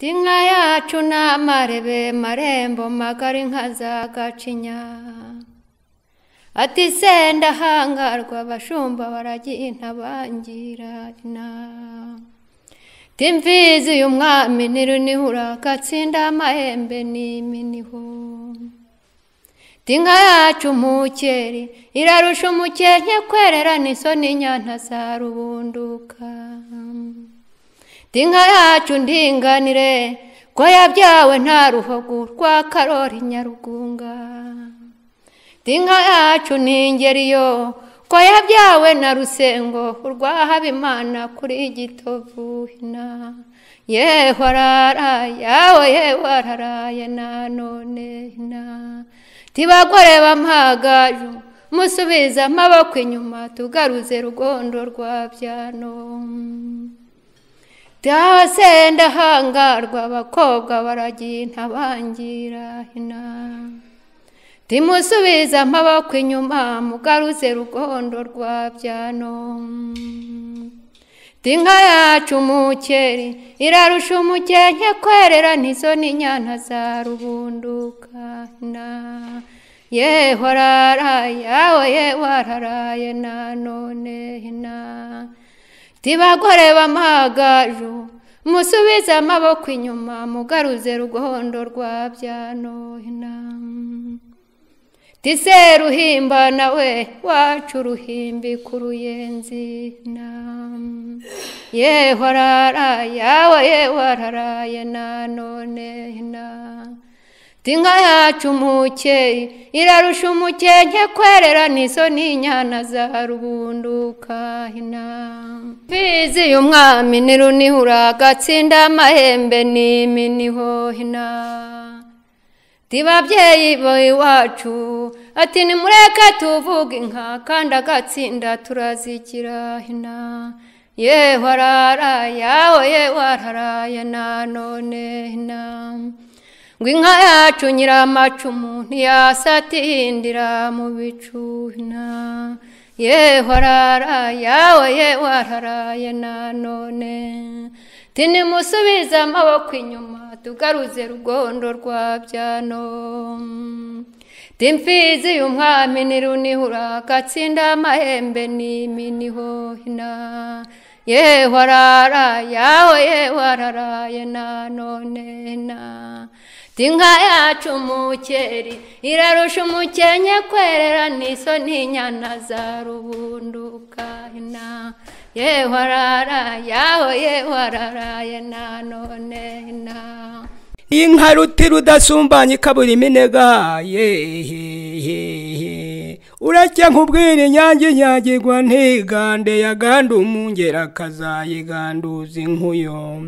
tinka yacu n'amarebe marembo magari nka za Gacinya ati senda hangarwa abashumba baraginta bangira timfizi y'umwami nirunihura gatsinda amahembe n'iminiho tinka yacu mukeri irarusha umukenke kwerera n'isoni nyanta za rubunduka tinka yacu ndinganire ko yabyawe nta ruhogo rwa Karori Nyarugunga tinka yacu ningeriyo ko yabyawe na Rusengo urwa Habimana kuri Gitovu hina yehwarara yawe yehwararaye nanone hina tibagore bampagaju musubiza amaboko inyuma tugaruze Rugondo rwa Byano Senda hangarwa abakobwa baraginta bangira hina timusubiza amaboko inyuma mugaruze Rugondo rwa Byano tinka yacu mukeri irarusha umukenke kwerera n'isoni nyanta za rubunduka hina yehwarara yawe yehwararaye nanone hina tibagore bampagaju musubiza amaboko inyuma mugaruze Rugondo rwa Byano hina tise ruhimba nawe wacu ruhimbi ku Ruyenzi hina yehwarara yawe yehwararaye nanone hina tinka yacu mukeri irarusha umukenke kwerera n'isoni nyana za rubunduka hina mfizi y'umwami nirunihura gatsinda amahembe n'iminiho hina tibabyeyi iwacu ati nimureke tuvuga inka kandi agatsinda turazigira hina yehwarara yawe yehwararaye nanone hina ngo inka yacu nyiramacumu ntiyasatindira mu bicu hina yehwarara yawe yehwararaye nanone tinimusubiza amaboko inyuma tugaruze Rugondo rwa Byano timfizi y'umwami nirunihura gatsinda amahembe n'iminiho hina yehwarara yawe yehwararaye nanone hina tinka yacu mukeri irarusha umukenke kwerera n'isoni nyanta za rubunduka hina yehwarara yawe yehwararaye nanone hina inka ruti rudasumbanye kabura iminega urajya nkubwira inyange nyagirwa ntigande yaganda umungera kazayiganduza inkuyo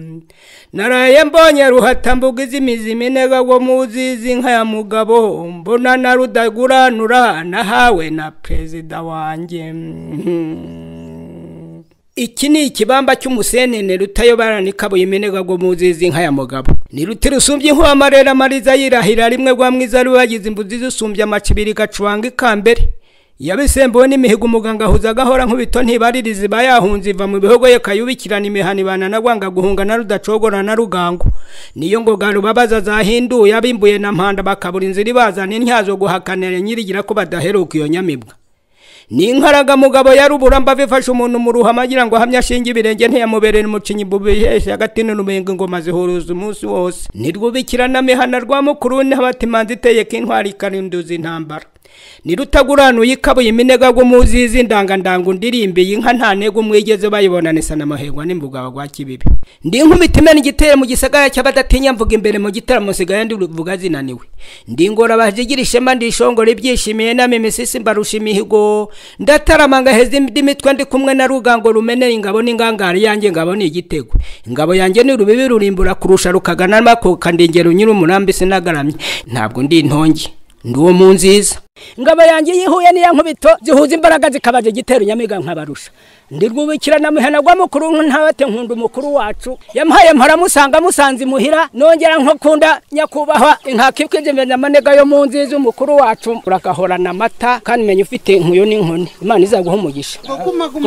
naraye mbonye ruhatambuga izimizi iminega wo muzizi inka ya mugabo mbona na rudaguranura nahawe na perezida wanjye iki ni ikibamba cy'umusenene rutayobara nikabuye iminega go muzizi inka ya mugabo ni ruti rusumbye inkuba amarera mariza yirahira rimwe rwa mwiza rubagize imbuzi zusumbye amacibiri gacwanga ikambere yabisembuwe n'imihigo umuganga huza gahora nkubito ntibaririzi bayahunze iva mu bihogo ye kayubikirana imihanibana na gwanga guhunga na rudacogora na rugango niyo ngo garubabaza zahinduye abimbuye na mpanda bakabura inzira ibazana intyazo guhakanira nyirigira ko badaheruka iyo nyamibwa ni inkaraga mugabo yarubura mba bifasha umuntu mu ruhama agira ngo hamya shinge ibirenge ntiyamuberera umucinyi bubiheshe agatino numenga ingoma zihuruza umunsi wose nirwubikirana mihana rwa mukuru n'abatimanzi iteye k'intwari karinduza intambara nirutaguranuye ikabuye iminega go muzizi ndangandangu ndirimbiye inka nta nego mwigeze bayibonanisa n'amahegwa n'imbuga gwa kibibi ndi nkumitima n'igitero mu gisagara cy'abadatinya mvuga imbere mu gitaramo sigaye ndi ruvuga zinaniwe ndi ngora bajigira ishema ndishongora ibyishimiye name misisi mbarusha imihigo ndataramanga hezi ndimitwe ndi kumwe na rugango rumenera ingabo n'ingangari yanjye ngabo ni igitego ingabo yanjye ni rubibi rurimbura kurusha rukagana n'amakoka ndingero nyiri umurambi sinagaramye ntabwo ndi intongi nduwo mu nziza ngabo yanjye yihuye niya nkubito zihuza imbaraga zikabaje gitero nyamiga nkabarusha ndirwubikirana muhena gwa mukuru ntabate nkunda umukuru wacu yampaye mpora musanga musanze muhira nongera nkokunda nyakubahwa inkakibwije menya amanega yo mu nziza umukuru wacu urakahorana amata kandi menye ufite inkuyo n'inkoni Imana izaguha umugisha guma